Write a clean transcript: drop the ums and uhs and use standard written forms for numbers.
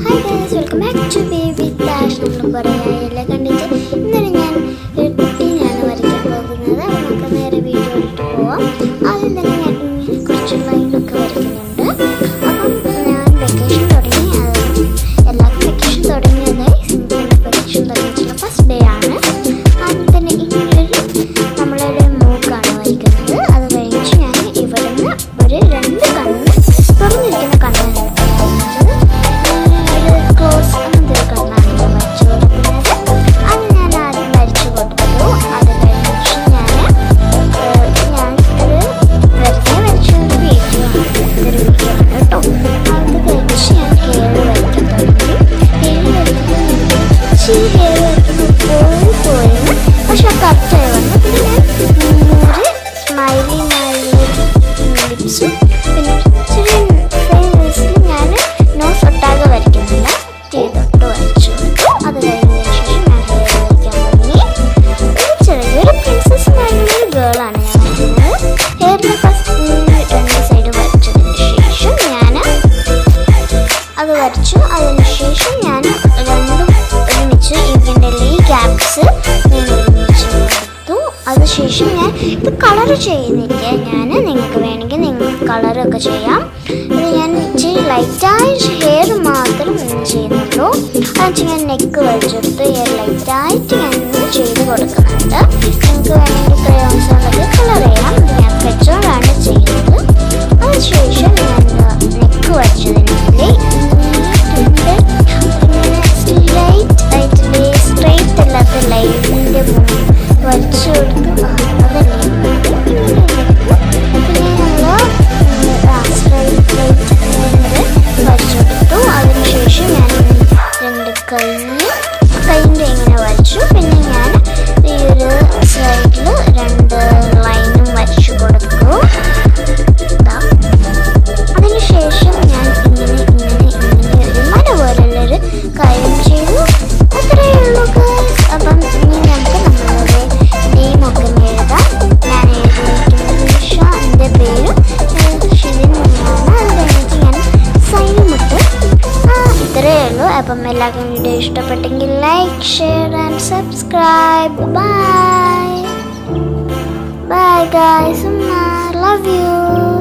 Hi guys, welcome back to Baby Dash. നമ്മൾ കുറേ കണ്ടിട്ട് ഇന്നലെ ഞാൻ ഒരു കുട്ടീനെയാണ് വരയ്ക്കാൻ പോകുന്നത്. നമുക്ക് നേരെ വീഡിയോയിലിട്ട് പോവാം. ആദ്യം തന്നെ ഞാൻ കുറച്ച് ലൈനൊക്കെ വരയ്ക്കുന്നുണ്ട്. അപ്പം ഞാൻ വെക്കേഷൻ തുടങ്ങി, എല്ലാവർക്കും വെക്കേഷൻ തുടങ്ങിയതായി. വെക്കേഷൻ തുടങ്ങിയിട്ടുള്ള ഫസ്റ്റ് ഡേ ആണ്. ആദ്യം തന്നെ ഇങ്ങനൊരു നമ്മളൊരു മൂക്കാണ് വരയ്ക്കുന്നത്. അത് കഴിഞ്ഞ് ഞാൻ ഇവിടുന്ന് ഒരു രണ്ട് കണ്ണ് തുറന്നിരിക്കുന്ന കണ്ണാണ് അത് വരച്ചു. അതിനുശേഷം ഞാൻ രണ്ടും ഒരുമിച്ച് ഇതിൻ്റെ ഈ ഗ്യാപ്സ് ഞാൻ ഒരുമിച്ച് കൊടുത്തു. അതിനുശേഷം ഞാൻ ഇത് കളർ ചെയ്യുന്നില്ല. നിങ്ങൾക്ക് വേണമെങ്കിൽ നിങ്ങൾക്ക് കളറൊക്കെ ചെയ്യാം. ഇത് ഞാൻ ഇച്ചിരി ലൈറ്റായിട്ട് ഹെയർ മാത്രം ചെയ്യുന്നുള്ളൂ. അതെന്ന് ഞാൻ നെക്ക് വരച്ചെടുത്ത് ഹെയർ ലൈറ്റായിട്ട് ഞാൻ ചെയ്ത് കൊടുക്കുന്നുണ്ട്. നിങ്ങൾക്ക് വേണമെങ്കിൽ ക്രയോൺസ് ഉള്ളത് കളർ ചെയ്യാം. ഇത് ഞാൻ പെട്രോളാണ് ചെയ്യുന്നത്. അതിനുശേഷം ഞാൻ നെക്ക് വരച്ചതിനുള്ളിൽ സ്ട്രൈറ്റ് അല്ലാത്ത ലൈനിൻ്റെ വരച്ചു കൊടുത്തു. പിന്നെ നമ്മൾ സ്ട്രൈറ്റ് വരച്ചു കൊടുത്തു. അതിനുശേഷം ഞാൻ രണ്ട് കൈൻ്റെ ഇങ്ങനെ വരച്ചു. പിന്നെ ഞാൻ ഈ ഒരു സൈഡിൽ രണ്ട് ലൈനും വരച്ചു കൊടുത്തു. അതിനുശേഷം ഞാൻ ഇങ്ങനെ ഒരു മല പോലുള്ളൊരു കാര്യം ചെയ്തു. അത്രയേ ഉള്ളൂ ഗൈസ്. അപ്പം ഇനി നമുക്ക് നമ്മളുടെ നെയിമൊക്കെ എഴുതാം. ഞാൻ എഴുതിയിരിക്കുന്നത് നിഷ, എൻ്റെ പേരും ഷിനിൻ എന്നാണ്. അത് കഴിഞ്ഞിട്ട് ഞാൻ സൈനുമിട്ട്. ഇത്രയേ ഉള്ളൂ. അപ്പം എല്ലാവർക്കും വീഡിയോ ഇഷ്ടപ്പെട്ടെങ്കിൽ like, share and subscribe. Bye bye guys. Love you.